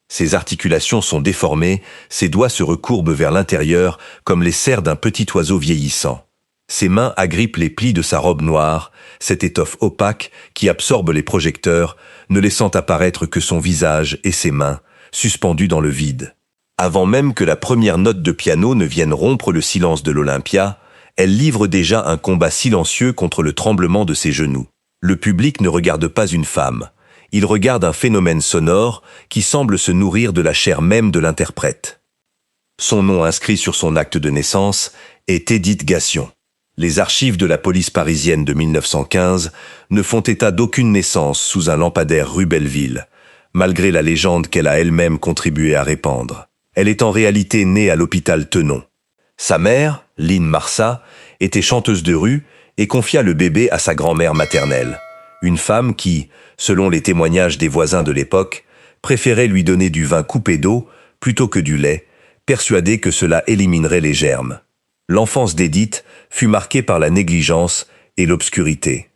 Ses articulations sont déformées, ses doigts se recourbent vers l'intérieur comme les serres d'un petit oiseau vieillissant. Ses mains agrippent les plis de sa robe noire, cette étoffe opaque qui absorbe les projecteurs, ne laissant apparaître que son visage et ses mains, suspendus dans le vide. Avant même que la première note de piano ne vienne rompre le silence de l'Olympia, elle livre déjà un combat silencieux contre le tremblement de ses genoux. Le public ne regarde pas une femme. Il regarde un phénomène sonore qui semble se nourrir de la chair même de l'interprète. Son nom inscrit sur son acte de naissance est Édith Gassion. Les archives de la police parisienne de 1915 ne font état d'aucune naissance sous un lampadaire rue Belleville, malgré la légende qu'elle a elle-même contribué à répandre. Elle est en réalité née à l'hôpital Tenon. Sa mère, Lynn Marsat, était chanteuse de rue et confia le bébé à sa grand-mère maternelle, une femme qui, selon les témoignages des voisins de l'époque, préférait lui donner du vin coupé d'eau plutôt que du lait, persuadée que cela éliminerait les germes. L'enfance d'Édith fut marquée par la négligence et l'obscurité.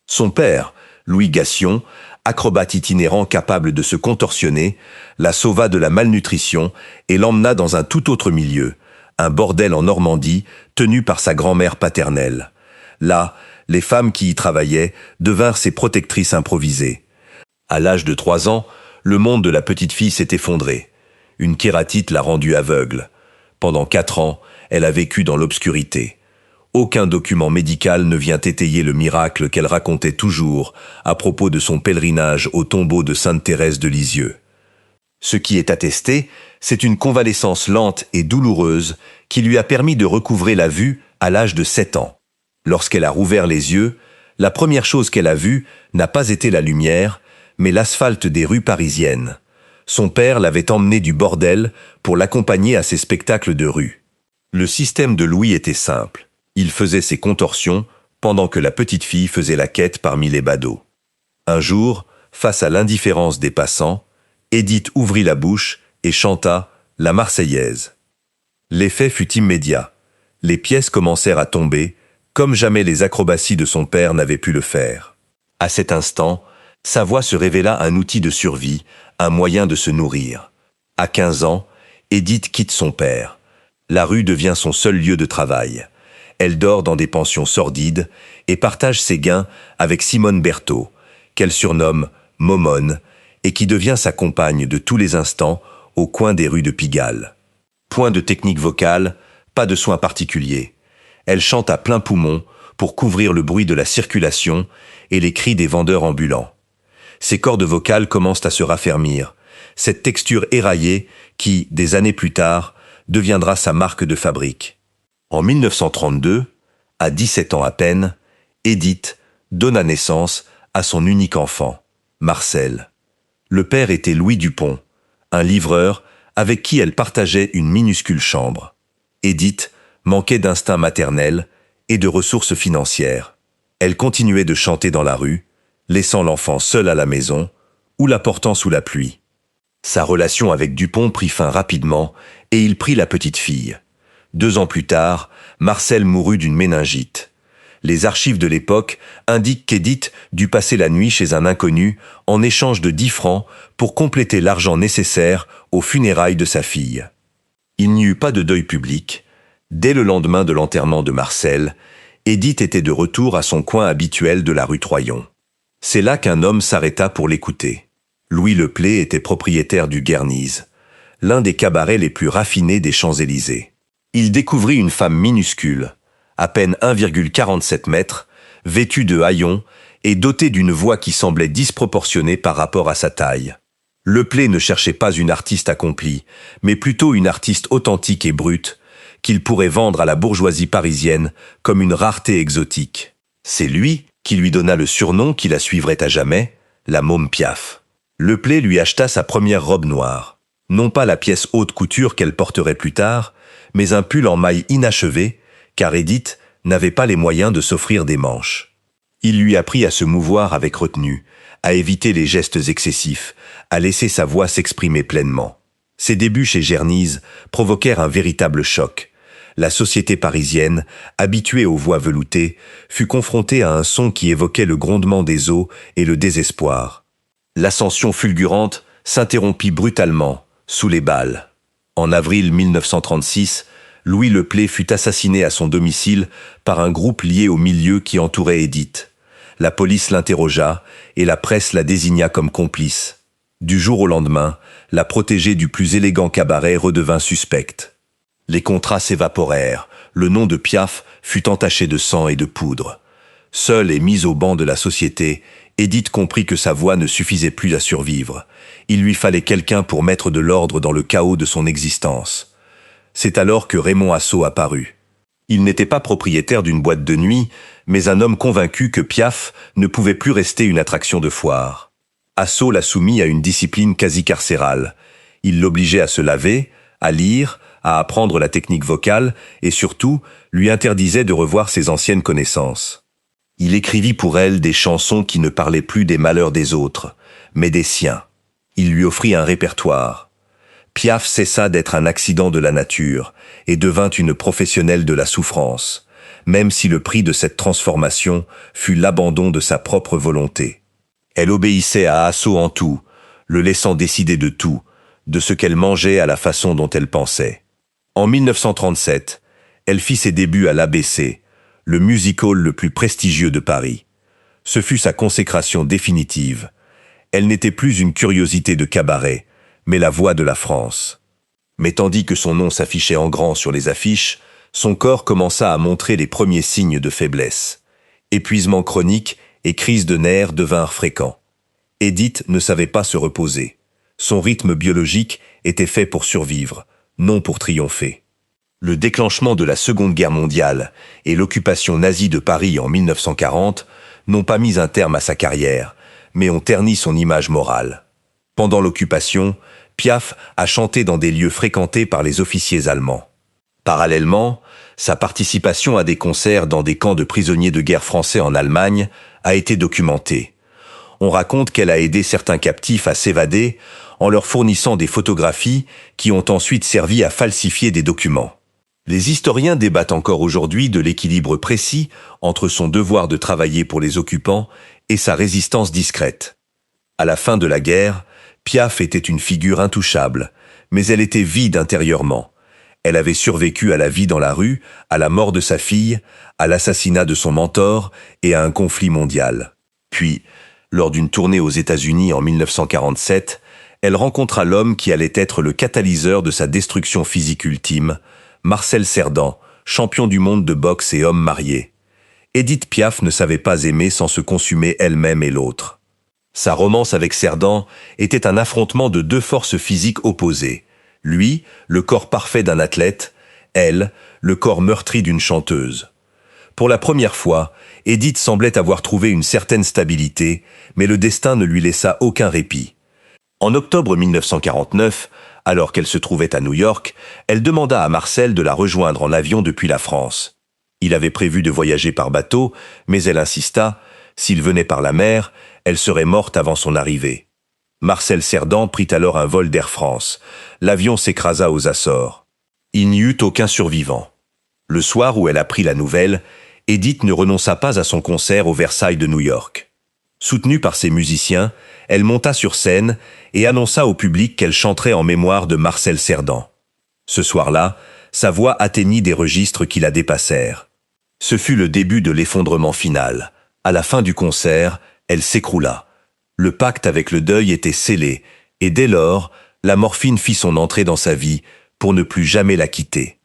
Son père, Louis Gassion, acrobate itinérant capable de se contorsionner, la sauva de la malnutrition et l'emmena dans un tout autre milieu, un bordel en Normandie tenu par sa grand-mère paternelle. Là, les femmes qui y travaillaient devinrent ses protectrices improvisées. À l'âge de 3 ans, le monde de la petite fille s'est effondré. Une kératite l'a rendue aveugle. Pendant 4 ans, elle a vécu dans l'obscurité. Aucun document médical ne vient étayer le miracle qu'elle racontait toujours à propos de son pèlerinage au tombeau de Sainte Thérèse de Lisieux. Ce qui est attesté, c'est une convalescence lente et douloureuse qui lui a permis de recouvrer la vue à l'âge de 7 ans. Lorsqu'elle a rouvert les yeux, la première chose qu'elle a vue n'a pas été la lumière, mais l'asphalte des rues parisiennes. Son père l'avait emmenée du bordel pour l'accompagner à ses spectacles de rue. Le système de Louis était simple. Il faisait ses contorsions pendant que la petite fille faisait la quête parmi les badauds. Un jour, face à l'indifférence des passants, Édith ouvrit la bouche et chanta la Marseillaise. L'effet fut immédiat. Les pièces commencèrent à tomber, comme jamais les acrobaties de son père n'avaient pu le faire. À cet instant, sa voix se révéla un outil de survie, un moyen de se nourrir. À 15 ans, Édith quitte son père. La rue devient son seul lieu de travail. Elle dort dans des pensions sordides et partage ses gains avec Simone Berthaud, qu'elle surnomme Momone, et qui devient sa compagne de tous les instants au coin des rues de Pigalle. Point de technique vocale, pas de soins particuliers. Elle chante à plein poumon pour couvrir le bruit de la circulation et les cris des vendeurs ambulants. Ses cordes vocales commencent à se raffermir, cette texture éraillée qui, des années plus tard, deviendra sa marque de fabrique. En 1932, à 17 ans à peine, Édith donna naissance à son unique enfant, Marcel. Le père était Louis Dupont, un livreur avec qui elle partageait une minuscule chambre. Édith manquait d'instinct maternel et de ressources financières. Elle continuait de chanter dans la rue, laissant l'enfant seul à la maison ou la portant sous la pluie. Sa relation avec Dupont prit fin rapidement et il prit la petite fille. 2 ans plus tard, Marcel mourut d'une méningite. Les archives de l'époque indiquent qu'Édith dut passer la nuit chez un inconnu en échange de 10 francs pour compléter l'argent nécessaire aux funérailles de sa fille. Il n'y eut pas de deuil public. Dès le lendemain de l'enterrement de Marcel, Édith était de retour à son coin habituel de la rue Troyon. C'est là qu'un homme s'arrêta pour l'écouter. Louis Leplé était propriétaire du Guerniz, l'un des cabarets les plus raffinés des Champs-Élysées. Il découvrit une femme minuscule, à peine 1,47 mètres, vêtue de haillons et dotée d'une voix qui semblait disproportionnée par rapport à sa taille. Leplé ne cherchait pas une artiste accomplie, mais plutôt une artiste authentique et brute, qu'il pourrait vendre à la bourgeoisie parisienne comme une rareté exotique. C'est lui qui lui donna le surnom qui la suivrait à jamais, la Môme Piaf. Leplé lui acheta sa première robe noire. Non pas la pièce haute couture qu'elle porterait plus tard, mais un pull en maille inachevé, car Édith n'avait pas les moyens de s'offrir des manches. Il lui apprit à se mouvoir avec retenue, à éviter les gestes excessifs, à laisser sa voix s'exprimer pleinement. Ses débuts chez Guerniz provoquèrent un véritable choc. La société parisienne, habituée aux voix veloutées, fut confrontée à un son qui évoquait le grondement des eaux et le désespoir. L'ascension fulgurante s'interrompit brutalement, sous les balles. En avril 1936, Louis Leplé fut assassiné à son domicile par un groupe lié au milieu qui entourait Édith. La police l'interrogea et la presse la désigna comme complice. Du jour au lendemain, la protégée du plus élégant cabaret redevint suspecte. Les contrats s'évaporèrent, le nom de Piaf fut entaché de sang et de poudre. Seule et mise au banc de la société, Édith comprit que sa voix ne suffisait plus à survivre. Il lui fallait quelqu'un pour mettre de l'ordre dans le chaos de son existence. C'est alors que Raymond Asso apparut. Il n'était pas propriétaire d'une boîte de nuit, mais un homme convaincu que Piaf ne pouvait plus rester une attraction de foire. Asso l'a soumis à une discipline quasi carcérale. Il l'obligeait à se laver, à lire, à apprendre la technique vocale et surtout lui interdisait de revoir ses anciennes connaissances. Il écrivit pour elle des chansons qui ne parlaient plus des malheurs des autres, mais des siens. Il lui offrit un répertoire. Piaf cessa d'être un accident de la nature et devint une professionnelle de la souffrance, même si le prix de cette transformation fut l'abandon de sa propre volonté. Elle obéissait à Asso en tout, le laissant décider de tout, de ce qu'elle mangeait à la façon dont elle pensait. En 1937, elle fit ses débuts à l'ABC, le music-hall le plus prestigieux de Paris. Ce fut sa consécration définitive. Elle n'était plus une curiosité de cabaret, mais la voix de la France. Mais tandis que son nom s'affichait en grand sur les affiches, son corps commença à montrer les premiers signes de faiblesse. Épuisement chronique et crise de nerfs devinrent fréquents. Édith ne savait pas se reposer. Son rythme biologique était fait pour survivre, non pour triompher. Le déclenchement de la Seconde Guerre mondiale et l'occupation nazie de Paris en 1940 n'ont pas mis un terme à sa carrière, mais ont terni son image morale. Pendant l'occupation, Piaf a chanté dans des lieux fréquentés par les officiers allemands. Parallèlement, sa participation à des concerts dans des camps de prisonniers de guerre français en Allemagne a été documentée. On raconte qu'elle a aidé certains captifs à s'évader en leur fournissant des photographies qui ont ensuite servi à falsifier des documents. Les historiens débattent encore aujourd'hui de l'équilibre précis entre son devoir de travailler pour les occupants et sa résistance discrète. À la fin de la guerre, Piaf était une figure intouchable, mais elle était vide intérieurement. Elle avait survécu à la vie dans la rue, à la mort de sa fille, à l'assassinat de son mentor et à un conflit mondial. Puis, lors d'une tournée aux États-Unis en 1947, elle rencontra l'homme qui allait être le catalyseur de sa destruction physique ultime, Marcel Cerdan, champion du monde de boxe et homme marié. Édith Piaf ne savait pas aimer sans se consumer elle-même et l'autre. Sa romance avec Cerdan était un affrontement de deux forces physiques opposées. Lui, le corps parfait d'un athlète, elle, le corps meurtri d'une chanteuse. Pour la première fois, Édith semblait avoir trouvé une certaine stabilité, mais le destin ne lui laissa aucun répit. En octobre 1949, alors qu'elle se trouvait à New York, elle demanda à Marcel de la rejoindre en avion depuis la France. Il avait prévu de voyager par bateau, mais elle insista, s'il venait par la mer, elle serait morte avant son arrivée. Marcel Cerdan prit alors un vol d'Air France. L'avion s'écrasa aux Açores. Il n'y eut aucun survivant. Le soir où elle apprit la nouvelle, Édith ne renonça pas à son concert au Versailles de New York. Soutenue par ses musiciens, elle monta sur scène et annonça au public qu'elle chanterait en mémoire de Marcel Cerdan. Ce soir-là, sa voix atteignit des registres qui la dépassèrent. Ce fut le début de l'effondrement final. À la fin du concert, elle s'écroula. Le pacte avec le deuil était scellé, et dès lors, la morphine fit son entrée dans sa vie pour ne plus jamais la quitter.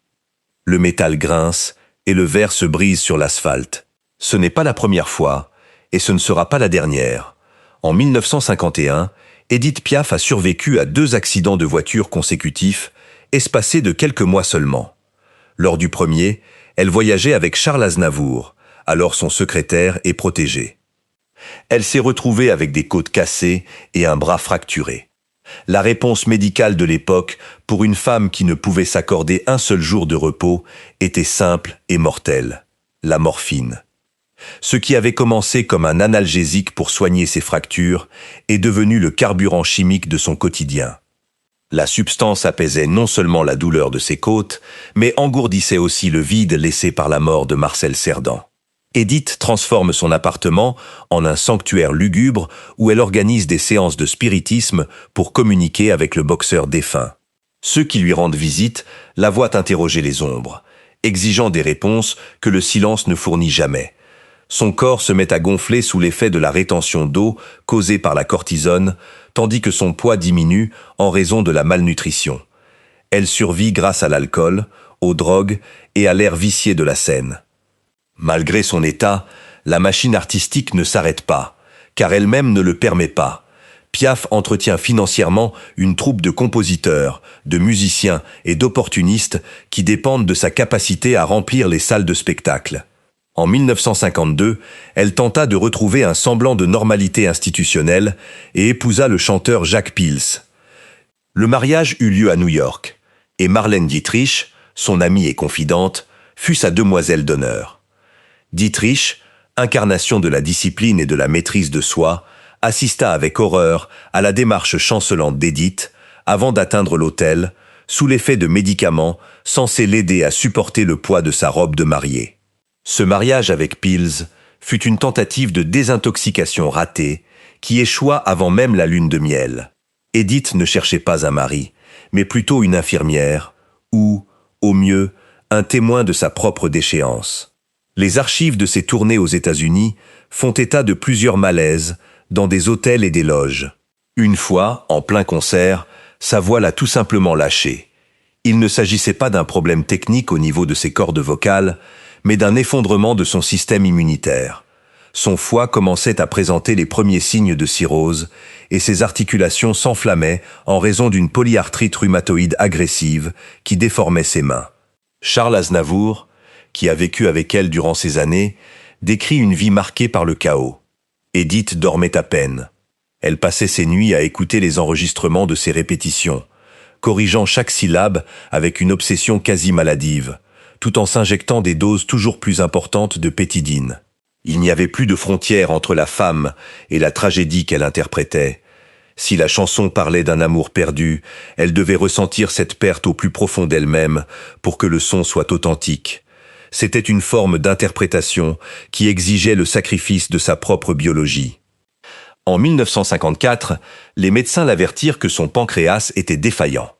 Le métal grince et le verre se brise sur l'asphalte. Ce n'est pas la première fois, et ce ne sera pas la dernière. En 1951, Édith Piaf a survécu à 2 accidents de voiture consécutifs, espacés de quelques mois seulement. Lors du premier, elle voyageait avec Charles Aznavour, alors son secrétaire et protégé. Elle s'est retrouvée avec des côtes cassées et un bras fracturé. La réponse médicale de l'époque, pour une femme qui ne pouvait s'accorder un seul jour de repos, était simple et mortelle: la morphine. Ce qui avait commencé comme un analgésique pour soigner ses fractures est devenu le carburant chimique de son quotidien. La substance apaisait non seulement la douleur de ses côtes, mais engourdissait aussi le vide laissé par la mort de Marcel Cerdan. Edith transforme son appartement en un sanctuaire lugubre où elle organise des séances de spiritisme pour communiquer avec le boxeur défunt. Ceux qui lui rendent visite la voient interroger les ombres, exigeant des réponses que le silence ne fournit jamais. Son corps se met à gonfler sous l'effet de la rétention d'eau causée par la cortisone, tandis que son poids diminue en raison de la malnutrition. Elle survit grâce à l'alcool, aux drogues et à l'air vicié de la scène. Malgré son état, la machine artistique ne s'arrête pas, car elle-même ne le permet pas. Piaf entretient financièrement une troupe de compositeurs, de musiciens et d'opportunistes qui dépendent de sa capacité à remplir les salles de spectacle. En 1952, elle tenta de retrouver un semblant de normalité institutionnelle et épousa le chanteur Jack Pils. Le mariage eut lieu à New York, et Marlène Dietrich, son amie et confidente, fut sa demoiselle d'honneur. Dietrich, incarnation de la discipline et de la maîtrise de soi, assista avec horreur à la démarche chancelante d'Edith avant d'atteindre l'hôtel, sous l'effet de médicaments censés l'aider à supporter le poids de sa robe de mariée. Ce mariage avec Pils fut une tentative de désintoxication ratée qui échoua avant même la lune de miel. Edith ne cherchait pas un mari, mais plutôt une infirmière ou, au mieux, un témoin de sa propre déchéance. Les archives de ses tournées aux États-Unis font état de plusieurs malaises dans des hôtels et des loges. Une fois, en plein concert, sa voix l'a tout simplement lâché. Il ne s'agissait pas d'un problème technique au niveau de ses cordes vocales, mais d'un effondrement de son système immunitaire. Son foie commençait à présenter les premiers signes de cirrhose et ses articulations s'enflammaient en raison d'une polyarthrite rhumatoïde agressive qui déformait ses mains. Charles Aznavour, qui a vécu avec elle durant ces années, décrit une vie marquée par le chaos. Edith dormait à peine. Elle passait ses nuits à écouter les enregistrements de ses répétitions, corrigeant chaque syllabe avec une obsession quasi maladive, tout en s'injectant des doses toujours plus importantes de pétidine. Il n'y avait plus de frontière entre la femme et la tragédie qu'elle interprétait. Si la chanson parlait d'un amour perdu, elle devait ressentir cette perte au plus profond d'elle-même pour que le son soit authentique. C'était une forme d'interprétation qui exigeait le sacrifice de sa propre biologie. En 1954, les médecins l'avertirent que son pancréas était défaillant.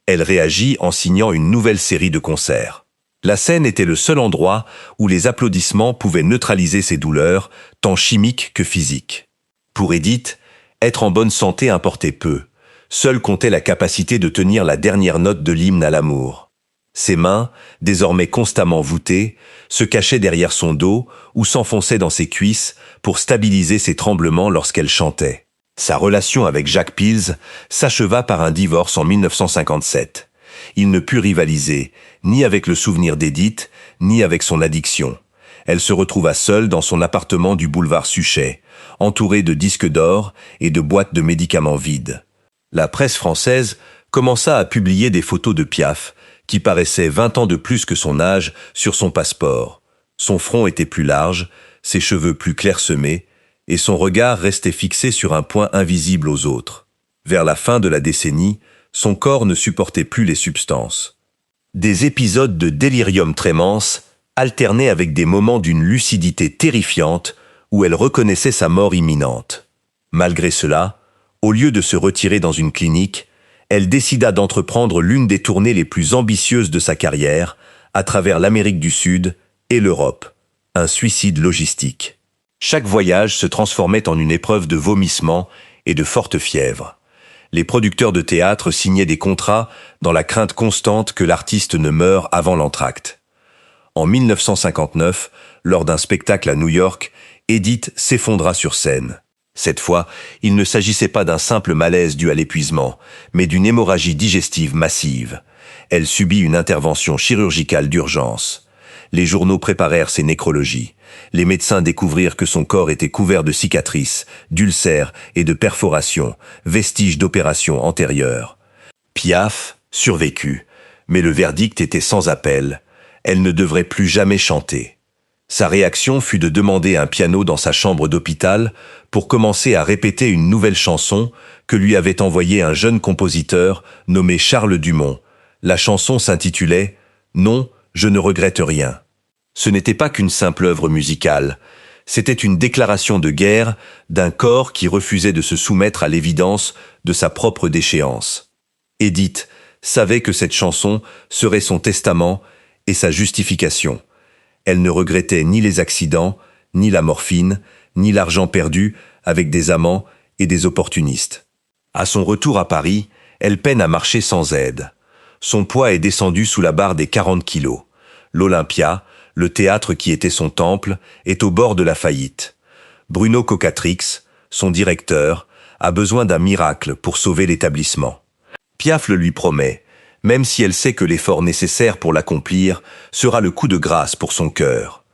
Elle réagit en signant une nouvelle série de concerts. La scène était le seul endroit où les applaudissements pouvaient neutraliser ses douleurs, tant chimiques que physiques. Pour Edith, être en bonne santé importait peu. Seule comptait la capacité de tenir la dernière note de l'hymne à l'amour. Ses mains, désormais constamment voûtées, se cachaient derrière son dos ou s'enfonçaient dans ses cuisses pour stabiliser ses tremblements lorsqu'elle chantait. Sa relation avec Jack Pils s'acheva par un divorce en 1957. Il ne put rivaliser, ni avec le souvenir d'Edith, ni avec son addiction. Elle se retrouva seule dans son appartement du boulevard Suchet, entourée de disques d'or et de boîtes de médicaments vides. La presse française commença à publier des photos de Piaf, qui paraissait 20 ans de plus que son âge sur son passeport. Son front était plus large, ses cheveux plus clairsemés, et son regard restait fixé sur un point invisible aux autres. Vers la fin de la décennie, son corps ne supportait plus les substances. Des épisodes de délirium tremens alternaient avec des moments d'une lucidité terrifiante où elle reconnaissait sa mort imminente. Malgré cela, au lieu de se retirer dans une clinique, elle décida d'entreprendre l'une des tournées les plus ambitieuses de sa carrière, à travers l'Amérique du Sud et l'Europe. Un suicide logistique. Chaque voyage se transformait en une épreuve de vomissement et de forte fièvre. Les producteurs de théâtre signaient des contrats dans la crainte constante que l'artiste ne meure avant l'entracte. En 1959, lors d'un spectacle à New York, Edith s'effondra sur scène. Cette fois, il ne s'agissait pas d'un simple malaise dû à l'épuisement, mais d'une hémorragie digestive massive. Elle subit une intervention chirurgicale d'urgence. Les journaux préparèrent ses nécrologies. Les médecins découvrirent que son corps était couvert de cicatrices, d'ulcères et de perforations, vestiges d'opérations antérieures. Piaf survécut, mais le verdict était sans appel. Elle ne devrait plus jamais chanter. Sa réaction fut de demander un piano dans sa chambre d'hôpital pour commencer à répéter une nouvelle chanson que lui avait envoyée un jeune compositeur nommé Charles Dumont. La chanson s'intitulait « Non, je ne regrette rien ». Ce n'était pas qu'une simple œuvre musicale, c'était une déclaration de guerre d'un corps qui refusait de se soumettre à l'évidence de sa propre déchéance. Edith savait que cette chanson serait son testament et sa justification. Elle ne regrettait ni les accidents, ni la morphine, ni l'argent perdu avec des amants et des opportunistes. À son retour à Paris, elle peine à marcher sans aide. Son poids est descendu sous la barre des 40 kilos. L'Olympia, le théâtre qui était son temple, est au bord de la faillite. Bruno Cocatrix, son directeur, a besoin d'un miracle pour sauver l'établissement. Piaf le lui promet, même si elle sait que l'effort nécessaire pour l'accomplir sera le coup de grâce pour son cœur.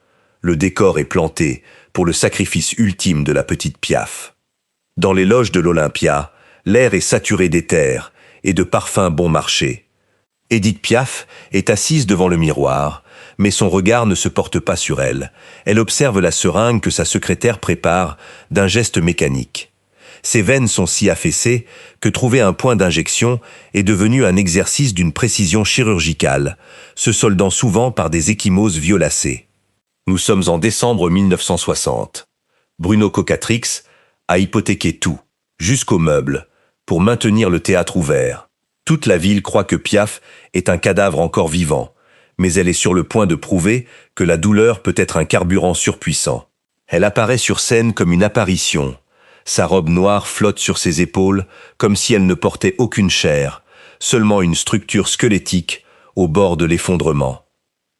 Le décor est planté pour le sacrifice ultime de la petite Piaf. Dans les loges de l'Olympia, l'air est saturé d'éther et de parfums bon marché. Édith Piaf est assise devant le miroir, mais son regard ne se porte pas sur elle. Elle observe la seringue que sa secrétaire prépare d'un geste mécanique. Ses veines sont si affaissées que trouver un point d'injection est devenu un exercice d'une précision chirurgicale, se soldant souvent par des ecchymoses violacées. Nous sommes en décembre 1960. Bruno Cocatrix a hypothéqué tout, jusqu'aux meubles, pour maintenir le théâtre ouvert. Toute la ville croit que Piaf est un cadavre encore vivant, mais elle est sur le point de prouver que la douleur peut être un carburant surpuissant. Elle apparaît sur scène comme une apparition. Sa robe noire flotte sur ses épaules comme si elle ne portait aucune chair, seulement une structure squelettique au bord de l'effondrement.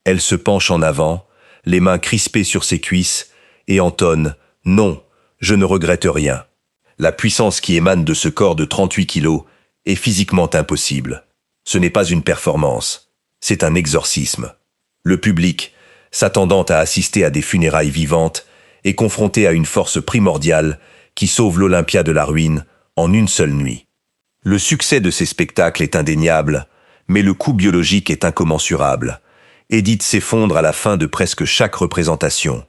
Elle se penche en avant, les mains crispées sur ses cuisses, et entonne « Non, je ne regrette rien ». La puissance qui émane de ce corps de 38 kilos est physiquement impossible. Ce n'est pas une performance, c'est un exorcisme. Le public, s'attendant à assister à des funérailles vivantes, est confronté à une force primordiale qui sauve l'Olympia de la ruine en une seule nuit. Le succès de ces spectacles est indéniable, mais le coût biologique est incommensurable. Edith s'effondre à la fin de presque chaque représentation.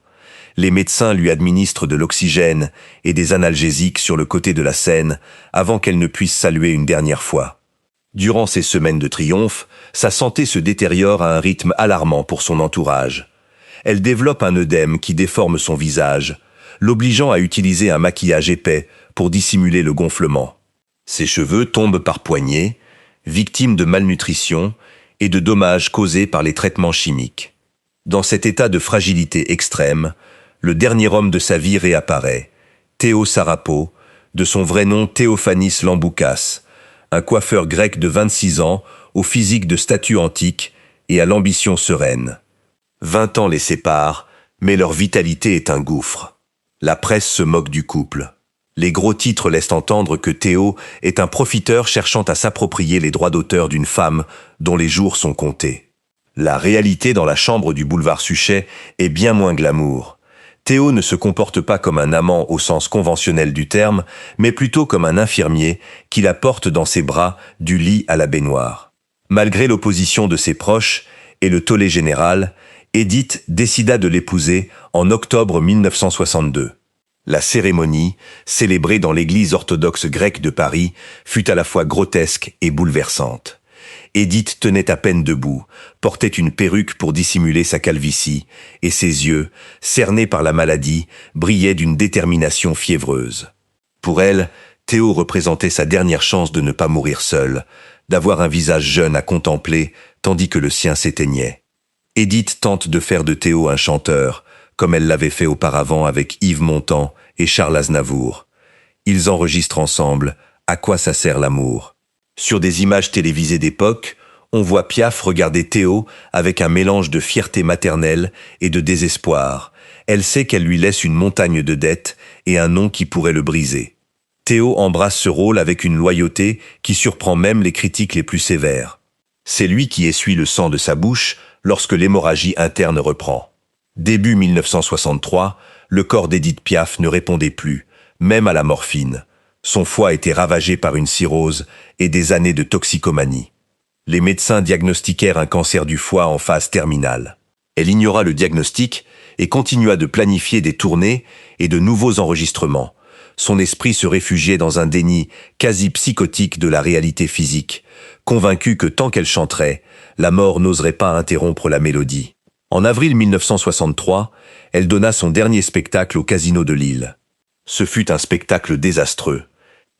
Les médecins lui administrent de l'oxygène et des analgésiques sur le côté de la scène avant qu'elle ne puisse saluer une dernière fois. Durant ces semaines de triomphe, sa santé se détériore à un rythme alarmant pour son entourage. Elle développe un œdème qui déforme son visage, l'obligeant à utiliser un maquillage épais pour dissimuler le gonflement. Ses cheveux tombent par poignées, victimes de malnutrition et de dommages causés par les traitements chimiques. Dans cet état de fragilité extrême, le dernier homme de sa vie réapparaît, Théo Sarapo, de son vrai nom Théophanis Lamboukas, un coiffeur grec de 26 ans, au physique de statue antique et à l'ambition sereine. 20 ans les séparent, mais leur vitalité est un gouffre. La presse se moque du couple. Les gros titres laissent entendre que Théo est un profiteur cherchant à s'approprier les droits d'auteur d'une femme dont les jours sont comptés. La réalité dans la chambre du boulevard Suchet est bien moins glamour. Théo ne se comporte pas comme un amant au sens conventionnel du terme, mais plutôt comme un infirmier qui la porte dans ses bras du lit à la baignoire. Malgré l'opposition de ses proches et le tollé général, Edith décida de l'épouser en octobre 1962. La cérémonie, célébrée dans l'église orthodoxe grecque de Paris, fut à la fois grotesque et bouleversante. Edith tenait à peine debout, portait une perruque pour dissimuler sa calvitie, et ses yeux, cernés par la maladie, brillaient d'une détermination fiévreuse. Pour elle, Théo représentait sa dernière chance de ne pas mourir seule, d'avoir un visage jeune à contempler, tandis que le sien s'éteignait. Edith tente de faire de Théo un chanteur, comme elle l'avait fait auparavant avec Yves Montand et Charles Aznavour. Ils enregistrent ensemble « À quoi ça sert l'amour ?» Sur des images télévisées d'époque, on voit Piaf regarder Théo avec un mélange de fierté maternelle et de désespoir. Elle sait qu'elle lui laisse une montagne de dettes et un nom qui pourrait le briser. Théo embrasse ce rôle avec une loyauté qui surprend même les critiques les plus sévères. C'est lui qui essuie le sang de sa bouche lorsque l'hémorragie interne reprend. Début 1963, le corps d'Edith Piaf ne répondait plus, même à la morphine. Son foie était ravagé par une cirrhose et des années de toxicomanie. Les médecins diagnostiquèrent un cancer du foie en phase terminale. Elle ignora le diagnostic et continua de planifier des tournées et de nouveaux enregistrements. Son esprit se réfugiait dans un déni quasi psychotique de la réalité physique, convaincue que tant qu'elle chanterait, la mort n'oserait pas interrompre la mélodie. En avril 1963, elle donna son dernier spectacle au Casino de Lille. Ce fut un spectacle désastreux.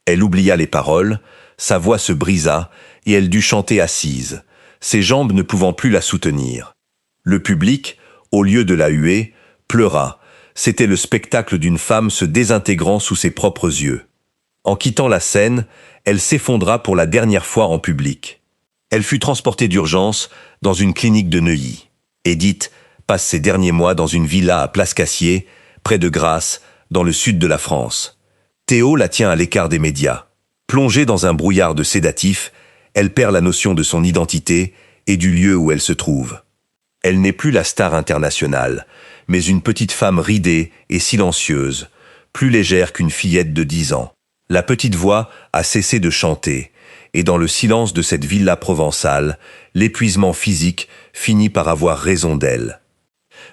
Elle oublia les paroles, sa voix se brisa et elle dut chanter assise, ses jambes ne pouvant plus la soutenir. Le public, au lieu de la huer, pleura. C'était le spectacle d'une femme se désintégrant sous ses propres yeux. En quittant la scène, elle s'effondra pour la dernière fois en public. Elle fut transportée d'urgence dans une clinique de Neuilly. Edith passe ses derniers mois dans une villa à Place-Cassier, près de Grasse, dans le sud de la France. Théo la tient à l'écart des médias. Plongée dans un brouillard de sédatifs, elle perd la notion de son identité et du lieu où elle se trouve. Elle n'est plus la star internationale, mais une petite femme ridée et silencieuse, plus légère qu'une fillette de 10 ans. La petite voix a cessé de chanter, et dans le silence de cette villa provençale, l'épuisement physique finit par avoir raison d'elle.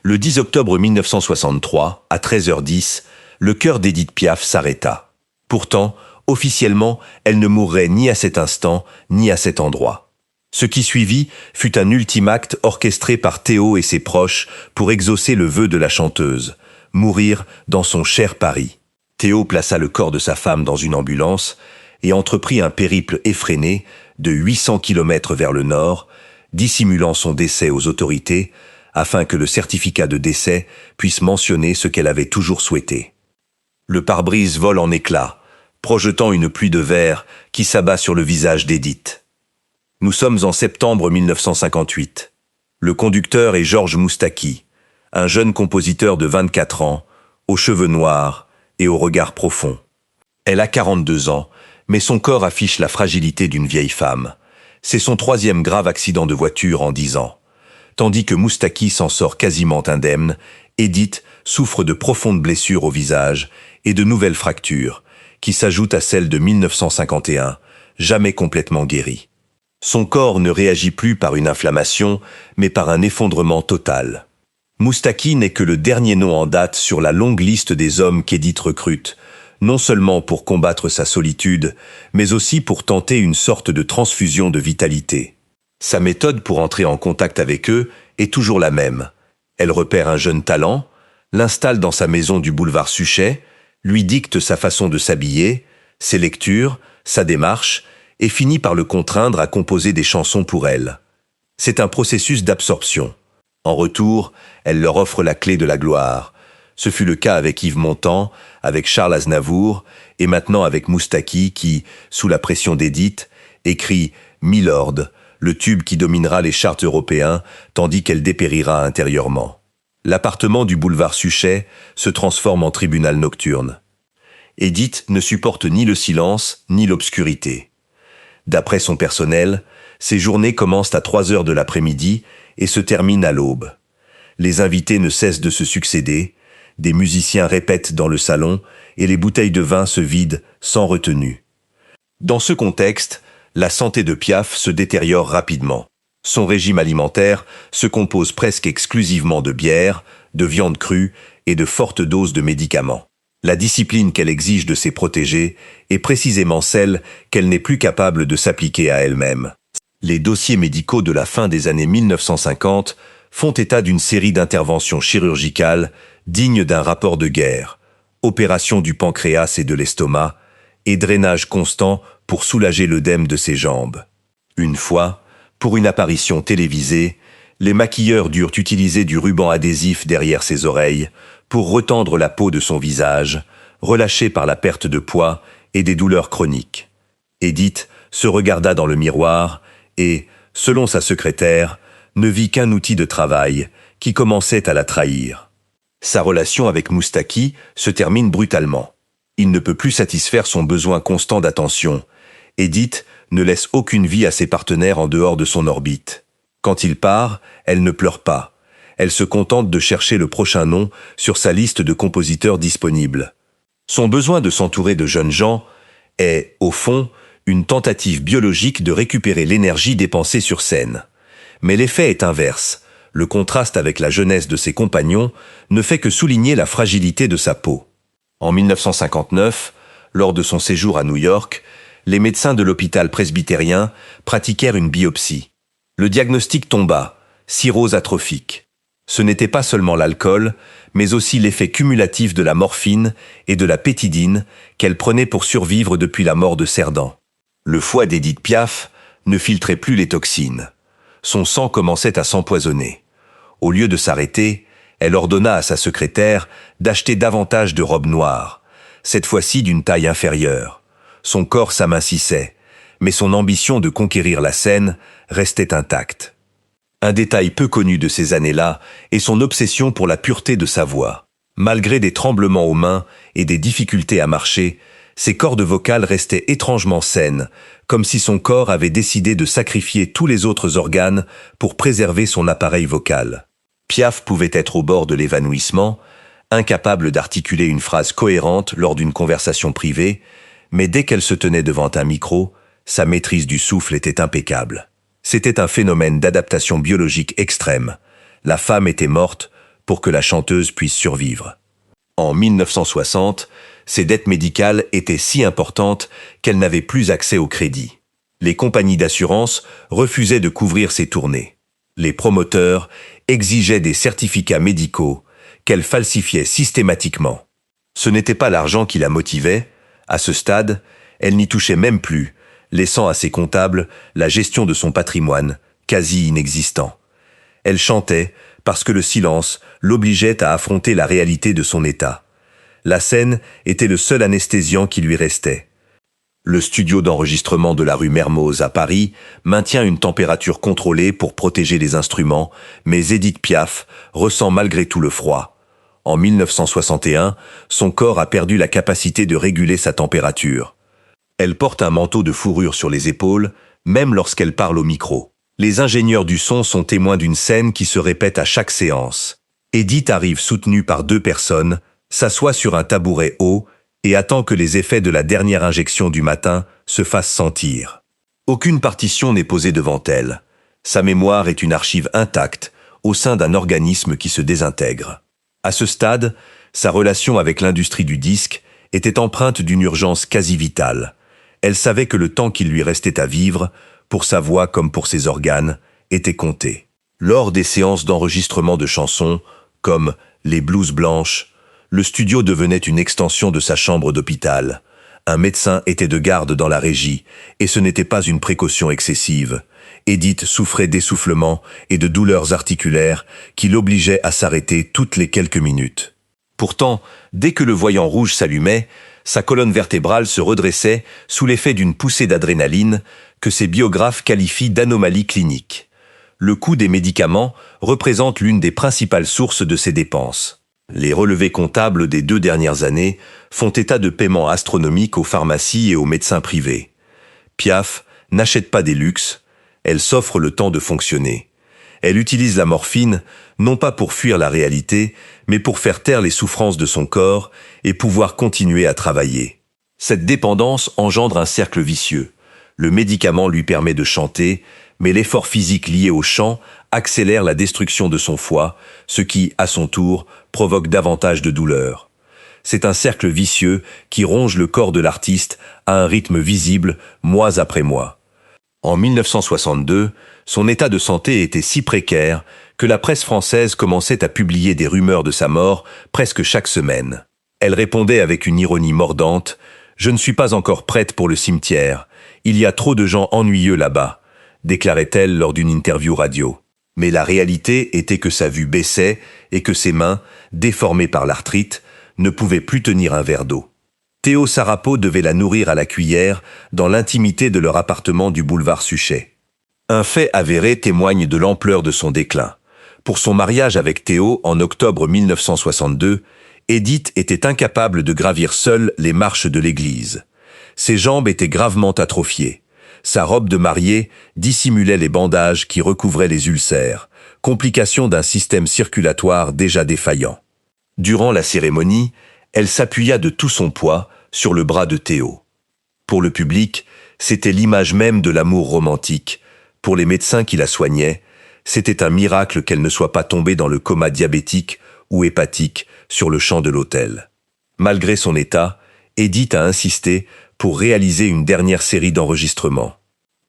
Le 10 octobre 1963, à 13h10, le cœur d'Edith Piaf s'arrêta. Pourtant, officiellement, elle ne mourrait ni à cet instant, ni à cet endroit. Ce qui suivit fut un ultime acte orchestré par Théo et ses proches pour exaucer le vœu de la chanteuse, mourir dans son cher Paris. Théo plaça le corps de sa femme dans une ambulance et entreprit un périple effréné de 800 km vers le nord, dissimulant son décès aux autorités afin que le certificat de décès puisse mentionner ce qu'elle avait toujours souhaité. Le pare-brise vole en éclats, projetant une pluie de verre qui s'abat sur le visage d'Edith. Nous sommes en septembre 1958. Le conducteur est Georges Moustaki, un jeune compositeur de 24 ans, aux cheveux noirs et au regard profond. Elle a 42 ans, mais son corps affiche la fragilité d'une vieille femme. C'est son 3e grave accident de voiture en 10 ans. Tandis que Moustaki s'en sort quasiment indemne, Edith souffre de profondes blessures au visage et de nouvelles fractures, qui s'ajoutent à celles de 1951, jamais complètement guéries. Son corps ne réagit plus par une inflammation, mais par un effondrement total. Moustaki n'est que le dernier nom en date sur la longue liste des hommes qu'Edith recrute, non seulement pour combattre sa solitude, mais aussi pour tenter une sorte de transfusion de vitalité. Sa méthode pour entrer en contact avec eux est toujours la même. Elle repère un jeune talent, l'installe dans sa maison du boulevard Suchet, lui dicte sa façon de s'habiller, ses lectures, sa démarche, et finit par le contraindre à composer des chansons pour elle. C'est un processus d'absorption. En retour, elle leur offre la clé de la gloire. Ce fut le cas avec Yves Montand, avec Charles Aznavour, et maintenant avec Moustaki qui, sous la pression d'Edith, écrit « Milord », le tube qui dominera les charts européens, tandis qu'elle dépérira intérieurement. L'appartement du boulevard Suchet se transforme en tribunal nocturne. Edith ne supporte ni le silence, ni l'obscurité. D'après son personnel, ses journées commencent à 3 heures de l'après-midi et se terminent à l'aube. Les invités ne cessent de se succéder, des musiciens répètent dans le salon et les bouteilles de vin se vident sans retenue. Dans ce contexte, la santé de Piaf se détériore rapidement. Son régime alimentaire se compose presque exclusivement de bière, de viande crue et de fortes doses de médicaments. La discipline qu'elle exige de ses protégés est précisément celle qu'elle n'est plus capable de s'appliquer à elle-même. Les dossiers médicaux de la fin des années 1950 font état d'une série d'interventions chirurgicales dignes d'un rapport de guerre, opération du pancréas et de l'estomac, et drainage constant pour soulager l'œdème de ses jambes. Une fois, pour une apparition télévisée, les maquilleurs durent utiliser du ruban adhésif derrière ses oreilles pour retendre la peau de son visage, relâché par la perte de poids et des douleurs chroniques. Edith se regarda dans le miroir et, selon sa secrétaire, ne vit qu'un outil de travail qui commençait à la trahir. Sa relation avec Moustaki se termine brutalement. Il ne peut plus satisfaire son besoin constant d'attention. Edith ne laisse aucune vie à ses partenaires en dehors de son orbite. Quand il part, elle ne pleure pas. Elle se contente de chercher le prochain nom sur sa liste de compositeurs disponibles. Son besoin de s'entourer de jeunes gens est, au fond, une tentative biologique de récupérer l'énergie dépensée sur scène. Mais l'effet est inverse. Le contraste avec la jeunesse de ses compagnons ne fait que souligner la fragilité de sa peau. En 1959, lors de son séjour à New York, les médecins de l'hôpital presbytérien pratiquèrent une biopsie. Le diagnostic tomba, cirrhose atrophique. Ce n'était pas seulement l'alcool, mais aussi l'effet cumulatif de la morphine et de la pétidine qu'elle prenait pour survivre depuis la mort de Cerdan. Le foie d'Édith Piaf ne filtrait plus les toxines. Son sang commençait à s'empoisonner. Au lieu de s'arrêter, elle ordonna à sa secrétaire d'acheter davantage de robes noires, cette fois-ci d'une taille inférieure. Son corps s'amincissait, mais son ambition de conquérir la scène restait intacte. Un détail peu connu de ces années-là est son obsession pour la pureté de sa voix. Malgré des tremblements aux mains et des difficultés à marcher, ses cordes vocales restaient étrangement saines, comme si son corps avait décidé de sacrifier tous les autres organes pour préserver son appareil vocal. Piaf pouvait être au bord de l'évanouissement, incapable d'articuler une phrase cohérente lors d'une conversation privée, mais dès qu'elle se tenait devant un micro, sa maîtrise du souffle était impeccable. C'était un phénomène d'adaptation biologique extrême. La femme était morte pour que la chanteuse puisse survivre. En 1960, ses dettes médicales étaient si importantes qu'elle n'avait plus accès au crédit. Les compagnies d'assurance refusaient de couvrir ses tournées. Les promoteurs exigeaient des certificats médicaux qu'elle falsifiait systématiquement. Ce n'était pas l'argent qui la motivait. À ce stade, elle n'y touchait même plus, laissant à ses comptables la gestion de son patrimoine, quasi inexistant. Elle chantait parce que le silence l'obligeait à affronter la réalité de son état. La scène était le seul anesthésiant qui lui restait. Le studio d'enregistrement de la rue Mermoz à Paris maintient une température contrôlée pour protéger les instruments, mais Édith Piaf ressent malgré tout le froid. En 1961, son corps a perdu la capacité de réguler sa température. Elle porte un manteau de fourrure sur les épaules, même lorsqu'elle parle au micro. Les ingénieurs du son sont témoins d'une scène qui se répète à chaque séance. Édith arrive soutenue par 2 personnes, s'assoit sur un tabouret haut et attend que les effets de la dernière injection du matin se fassent sentir. Aucune partition n'est posée devant elle. Sa mémoire est une archive intacte au sein d'un organisme qui se désintègre. À ce stade, sa relation avec l'industrie du disque était empreinte d'une urgence quasi vitale. Elle savait que le temps qu'il lui restait à vivre, pour sa voix comme pour ses organes, était compté. Lors des séances d'enregistrement de chansons, comme les blouses blanches, le studio devenait une extension de sa chambre d'hôpital. Un médecin était de garde dans la régie, et ce n'était pas une précaution excessive. Édith souffrait d'essoufflement et de douleurs articulaires qui l'obligeaient à s'arrêter toutes les quelques minutes. Pourtant, dès que le voyant rouge s'allumait, sa colonne vertébrale se redressait sous l'effet d'une poussée d'adrénaline que ses biographes qualifient d'anomalie clinique. Le coût des médicaments représente l'une des principales sources de ses dépenses. Les relevés comptables des 2 dernières années font état de paiements astronomiques aux pharmacies et aux médecins privés. Piaf n'achète pas des luxes, elle s'offre le temps de fonctionner. Elle utilise la morphine, non pas pour fuir la réalité, mais pour faire taire les souffrances de son corps et pouvoir continuer à travailler. Cette dépendance engendre un cercle vicieux. Le médicament lui permet de chanter, mais l'effort physique lié au chant accélère la destruction de son foie, ce qui, à son tour, provoque davantage de douleur. C'est un cercle vicieux qui ronge le corps de l'artiste à un rythme visible, mois après mois. En 1962, son état de santé était si précaire que la presse française commençait à publier des rumeurs de sa mort presque chaque semaine. Elle répondait avec une ironie mordante « Je ne suis pas encore prête pour le cimetière. Il y a trop de gens ennuyeux là-bas », déclarait-elle lors d'une interview radio. Mais la réalité était que sa vue baissait et que ses mains, déformées par l'arthrite, ne pouvaient plus tenir un verre d'eau. Théo Sarapo devait la nourrir à la cuillère dans l'intimité de leur appartement du boulevard Suchet. Un fait avéré témoigne de l'ampleur de son déclin. Pour son mariage avec Théo en octobre 1962, Édith était incapable de gravir seule les marches de l'église. Ses jambes étaient gravement atrophiées. Sa robe de mariée dissimulait les bandages qui recouvraient les ulcères, complication d'un système circulatoire déjà défaillant. Durant la cérémonie, elle s'appuya de tout son poids sur le bras de Théo. Pour le public, c'était l'image même de l'amour romantique. Pour les médecins qui la soignaient, c'était un miracle qu'elle ne soit pas tombée dans le coma diabétique ou hépatique sur le champ de l'autel. Malgré son état, Édith a insisté pour réaliser une dernière série d'enregistrements.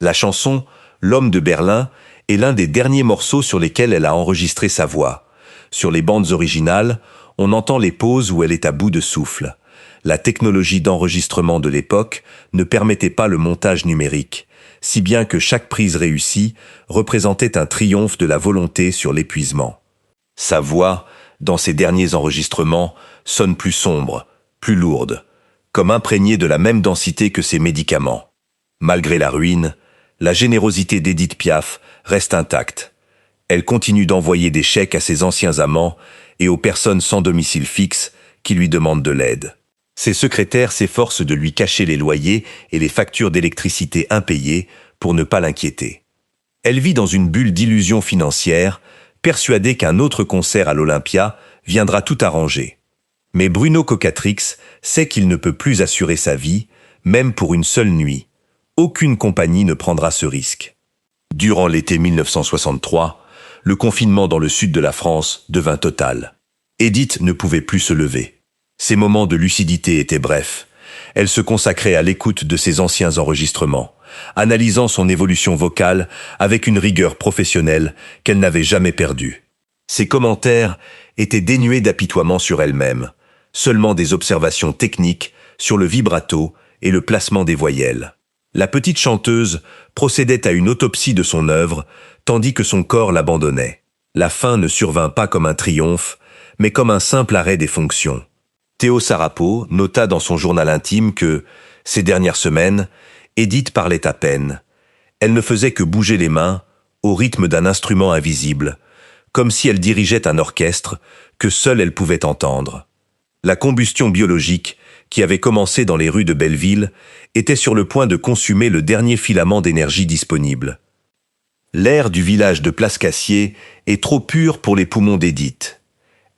La chanson « L'homme de Berlin » est l'un des derniers morceaux sur lesquels elle a enregistré sa voix. Sur les bandes originales, on entend les pauses où elle est à bout de souffle. La technologie d'enregistrement de l'époque ne permettait pas le montage numérique, si bien que chaque prise réussie représentait un triomphe de la volonté sur l'épuisement. Sa voix, dans ses derniers enregistrements, sonne plus sombre, plus lourde, comme imprégnée de la même densité que ses médicaments. Malgré la ruine, la générosité d'Édith Piaf reste intacte. Elle continue d'envoyer des chèques à ses anciens amants et aux personnes sans domicile fixe qui lui demandent de l'aide. Ses secrétaires s'efforcent de lui cacher les loyers et les factures d'électricité impayées pour ne pas l'inquiéter. Elle vit dans une bulle d'illusions financières, persuadée qu'un autre concert à l'Olympia viendra tout arranger. Mais Bruno Cocatrix sait qu'il ne peut plus assurer sa vie, même pour une seule nuit. Aucune compagnie ne prendra ce risque. Durant l'été 1963, le confinement dans le sud de la France devint total. Édith ne pouvait plus se lever. Ses moments de lucidité étaient brefs. Elle se consacrait à l'écoute de ses anciens enregistrements, analysant son évolution vocale avec une rigueur professionnelle qu'elle n'avait jamais perdue. Ses commentaires étaient dénués d'apitoiement sur elle-même, seulement des observations techniques sur le vibrato et le placement des voyelles. La petite chanteuse procédait à une autopsie de son œuvre, tandis que son corps l'abandonnait. La fin ne survint pas comme un triomphe, mais comme un simple arrêt des fonctions. Théo Sarapo nota dans son journal intime que, ces dernières semaines, Édith parlait à peine. Elle ne faisait que bouger les mains, au rythme d'un instrument invisible, comme si elle dirigeait un orchestre que seule elle pouvait entendre. La combustion biologique, qui avait commencé dans les rues de Belleville, était sur le point de consumer le dernier filament d'énergie disponible. L'air du village de Place-Cassier est trop pur pour les poumons d'Édith.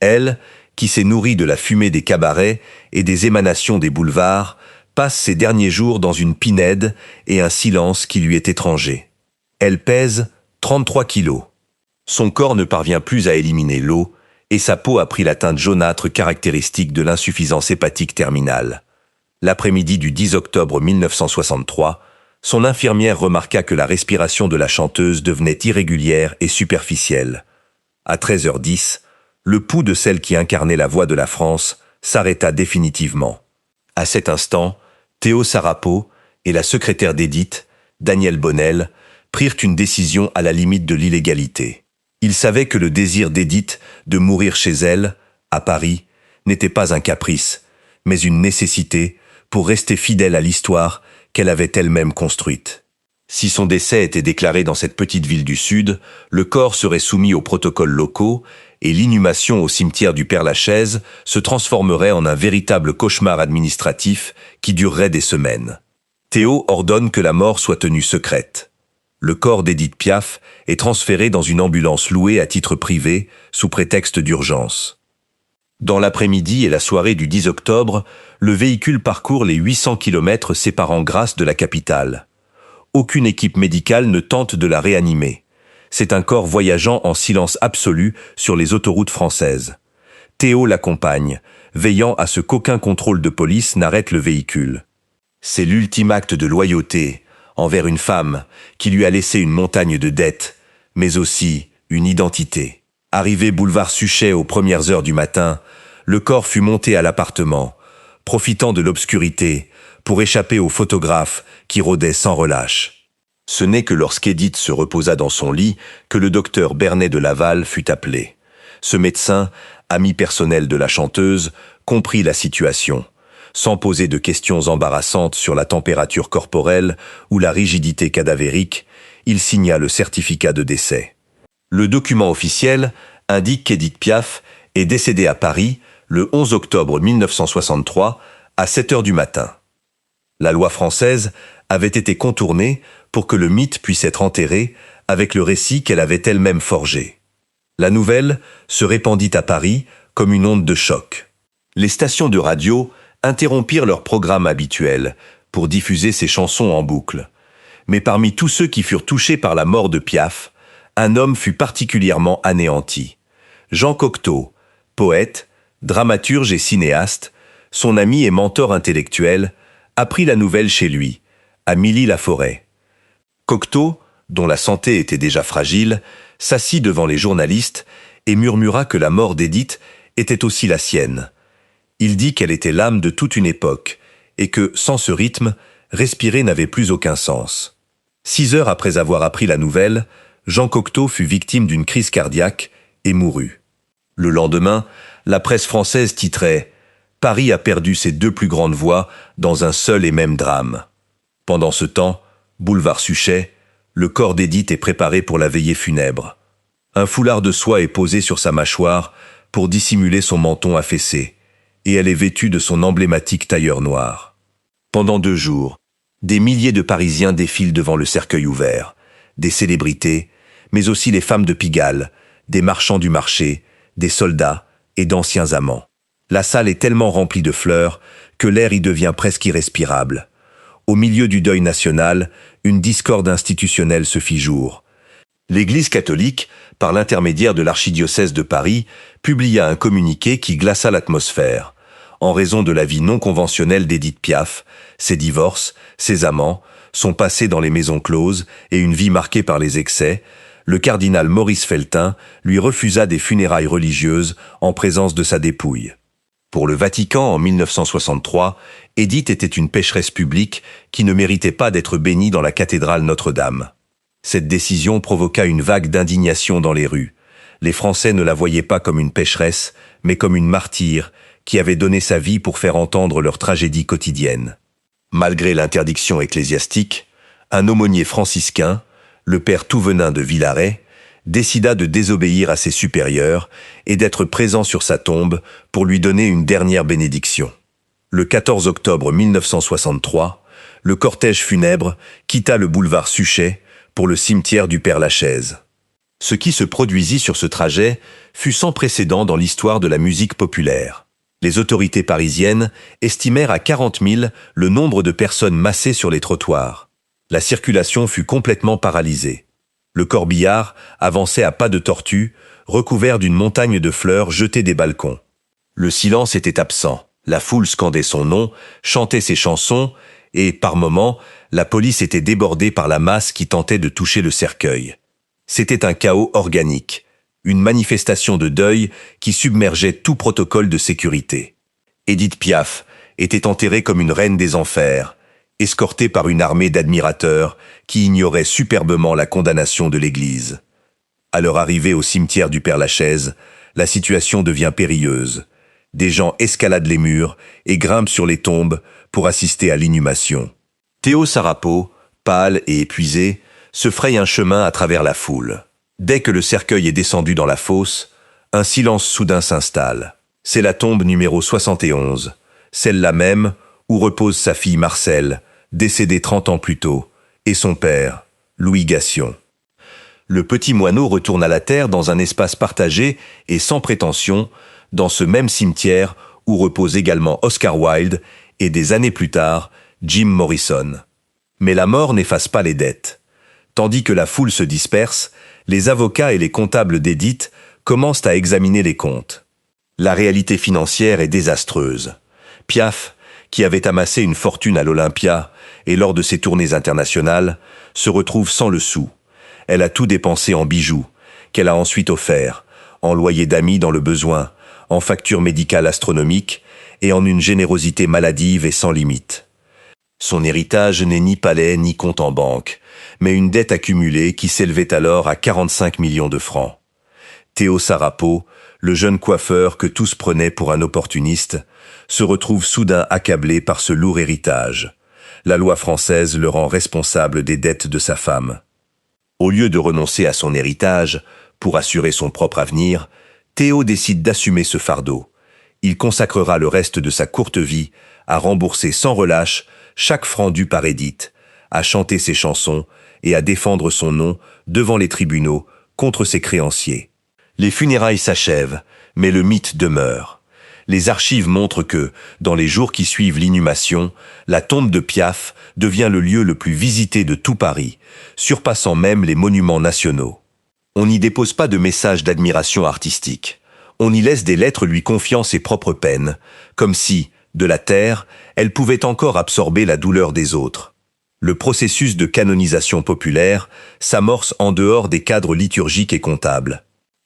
Elle, qui s'est nourrie de la fumée des cabarets et des émanations des boulevards, passe ses derniers jours dans une pinède et un silence qui lui est étranger. Elle pèse 33 kilos. Son corps ne parvient plus à éliminer l'eau et sa peau a pris la teinte jaunâtre caractéristique de l'insuffisance hépatique terminale. L'après-midi du 10 octobre 1963, son infirmière remarqua que la respiration de la chanteuse devenait irrégulière et superficielle. À 13h10, le pouls de celle qui incarnait la voix de la France s'arrêta définitivement. À cet instant, Théo Sarapo et la secrétaire d'Édith, Danielle Bonnel, prirent une décision à la limite de l'illégalité. Ils savaient que le désir d'Édith de mourir chez elle, à Paris, n'était pas un caprice, mais une nécessité pour rester fidèle à l'histoire qu'elle avait elle-même construite. Si son décès était déclaré dans cette petite ville du Sud, le corps serait soumis aux protocoles locaux et l'inhumation au cimetière du Père-Lachaise se transformerait en un véritable cauchemar administratif qui durerait des semaines. Théo ordonne que la mort soit tenue secrète. Le corps d'Édith Piaf est transféré dans une ambulance louée à titre privé sous prétexte d'urgence. Dans l'après-midi et la soirée du 10 octobre, le véhicule parcourt les 800 km séparant Grasse de la capitale. Aucune équipe médicale ne tente de la réanimer. C'est un corps voyageant en silence absolu sur les autoroutes françaises. Théo l'accompagne, veillant à ce qu'aucun contrôle de police n'arrête le véhicule. C'est l'ultime acte de loyauté envers une femme qui lui a laissé une montagne de dettes, mais aussi une identité. Arrivé boulevard Suchet aux premières heures du matin, le corps fut monté à l'appartement, profitant de l'obscurité pour échapper aux photographes qui rôdaient sans relâche. Ce n'est que lorsqu'Édith se reposa dans son lit que le docteur Bernet de Laval fut appelé. Ce médecin, ami personnel de la chanteuse, comprit la situation. Sans poser de questions embarrassantes sur la température corporelle ou la rigidité cadavérique, il signa le certificat de décès. Le document officiel indique qu'Édith Piaf est décédée à Paris le 11 octobre 1963 à 7 heures du matin. La loi française avait été contournée pour que le mythe puisse être enterré avec le récit qu'elle avait elle-même forgé. La nouvelle se répandit à Paris comme une onde de choc. Les stations de radio interrompirent leur programme habituel pour diffuser ses chansons en boucle. Mais parmi tous ceux qui furent touchés par la mort de Piaf, un homme fut particulièrement anéanti. Jean Cocteau, poète, dramaturge et cinéaste, son ami et mentor intellectuel, apprit la nouvelle chez lui, à Milly-la-Forêt. Cocteau, dont la santé était déjà fragile, s'assit devant les journalistes et murmura que la mort d'Édith était aussi la sienne. Il dit qu'elle était l'âme de toute une époque, et que, sans ce rythme, respirer n'avait plus aucun sens. 6 heures après avoir appris la nouvelle, Jean Cocteau fut victime d'une crise cardiaque et mourut. Le lendemain, la presse française titrait « Paris a perdu ses 2 plus grandes voix dans un seul et même drame ». Pendant ce temps, boulevard Suchet, le corps d'Édith est préparé pour la veillée funèbre. Un foulard de soie est posé sur sa mâchoire pour dissimuler son menton affaissé, et elle est vêtue de son emblématique tailleur noir. Pendant 2 jours, des milliers de Parisiens défilent devant le cercueil ouvert, des célébrités, mais aussi les femmes de Pigalle, des marchands du marché, des soldats et d'anciens amants. La salle est tellement remplie de fleurs que l'air y devient presque irrespirable. Au milieu du deuil national, une discorde institutionnelle se fit jour. L'Église catholique, par l'intermédiaire de l'archidiocèse de Paris, publia un communiqué qui glaça l'atmosphère. En raison de la vie non conventionnelle d'Édith Piaf, ses divorces, ses amants, son passé dans les maisons closes et une vie marquée par les excès, le cardinal Maurice Felletin lui refusa des funérailles religieuses en présence de sa dépouille. Pour le Vatican, en 1963, Édith était une pécheresse publique qui ne méritait pas d'être bénie dans la cathédrale Notre-Dame. Cette décision provoqua une vague d'indignation dans les rues. Les Français ne la voyaient pas comme une pécheresse, mais comme une martyre qui avait donné sa vie pour faire entendre leur tragédie quotidienne. Malgré l'interdiction ecclésiastique, un aumônier franciscain, le père Touvenin de Villaret, décida de désobéir à ses supérieurs et d'être présent sur sa tombe pour lui donner une dernière bénédiction. Le 14 octobre 1963, le cortège funèbre quitta le boulevard Suchet pour le cimetière du Père-Lachaise. Ce qui se produisit sur ce trajet fut sans précédent dans l'histoire de la musique populaire. Les autorités parisiennes estimèrent à 40 000 le nombre de personnes massées sur les trottoirs. La circulation fut complètement paralysée. Le corbillard avançait à pas de tortue, recouvert d'une montagne de fleurs jetées des balcons. Le silence était absent. La foule scandait son nom, chantait ses chansons, et, par moments, la police était débordée par la masse qui tentait de toucher le cercueil. C'était un chaos organique, une manifestation de deuil qui submergeait tout protocole de sécurité. Édith Piaf était enterrée comme une reine des enfers, escortée par une armée d'admirateurs qui ignoraient superbement la condamnation de l'Église. À leur arrivée au cimetière du Père-Lachaise, la situation devient périlleuse. Des gens escaladent les murs et grimpent sur les tombes pour assister à l'inhumation. Théo Sarapo, pâle et épuisé, se fraye un chemin à travers la foule. Dès que le cercueil est descendu dans la fosse, un silence soudain s'installe. C'est la tombe numéro 71, celle-là même où repose sa fille Marcelle, décédée 30 ans plus tôt, et son père, Louis Gassion. Le petit moineau retourne à la terre dans un espace partagé et sans prétention, dans ce même cimetière où repose également Oscar Wilde et des années plus tard, Jim Morrison. Mais la mort n'efface pas les dettes. Tandis que la foule se disperse, les avocats et les comptables d'Édith commencent à examiner les comptes. La réalité financière est désastreuse. Piaf, qui avait amassé une fortune à l'Olympia et lors de ses tournées internationales, se retrouve sans le sou. Elle a tout dépensé en bijoux, qu'elle a ensuite offerts, en loyer d'amis dans le besoin, en factures médicales astronomiques et en une générosité maladive et sans limite. Son héritage n'est ni palais ni compte en banque, mais une dette accumulée qui s'élevait alors à 45 millions de francs. Théo Sarapo, le jeune coiffeur que tous prenaient pour un opportuniste, se retrouve soudain accablé par ce lourd héritage. La loi française le rend responsable des dettes de sa femme. Au lieu de renoncer à son héritage, pour assurer son propre avenir, Théo décide d'assumer ce fardeau. Il consacrera le reste de sa courte vie à rembourser sans relâche chaque franc dû par Édith, à chanter ses chansons et à défendre son nom devant les tribunaux contre ses créanciers. Les funérailles s'achèvent, mais le mythe demeure. Les archives montrent que, dans les jours qui suivent l'inhumation, la tombe de Piaf devient le lieu le plus visité de tout Paris, surpassant même les monuments nationaux. On n'y dépose pas de messages d'admiration artistique. On y laisse des lettres lui confiant ses propres peines, comme si, de la terre, elle pouvait encore absorber la douleur des autres. Le processus de canonisation populaire s'amorce en dehors des cadres liturgiques et comptables.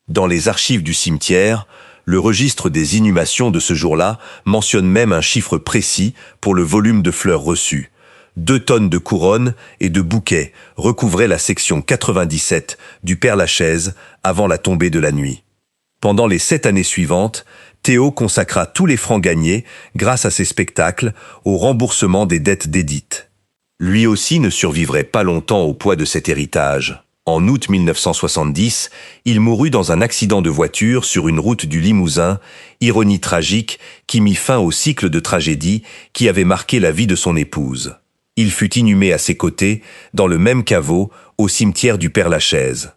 Dans les archives du cimetière, le registre des inhumations de ce jour-là mentionne même un chiffre précis pour le volume de fleurs reçues. 2 tonnes de couronnes et de bouquets recouvraient la section 97 du Père-Lachaise avant la tombée de la nuit. Pendant les 7 années suivantes, Théo consacra tous les francs gagnés, grâce à ses spectacles, au remboursement des dettes d'Édith. Lui aussi ne survivrait pas longtemps au poids de cet héritage. En août 1970, il mourut dans un accident de voiture sur une route du Limousin, ironie tragique qui mit fin au cycle de tragédie qui avait marqué la vie de son épouse. Il fut inhumé à ses côtés, dans le même caveau, au cimetière du Père-Lachaise.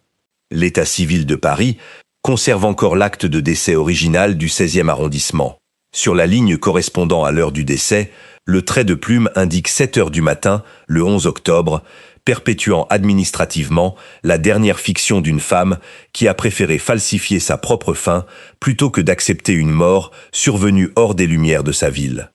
L'état civil de Paris conserve encore l'acte de décès original du 16e arrondissement. Sur la ligne correspondant à l'heure du décès, le trait de plume indique 7 heures du matin, le 11 octobre, perpétuant administrativement la dernière fiction d'une femme qui a préféré falsifier sa propre fin plutôt que d'accepter une mort survenue hors des lumières de sa ville.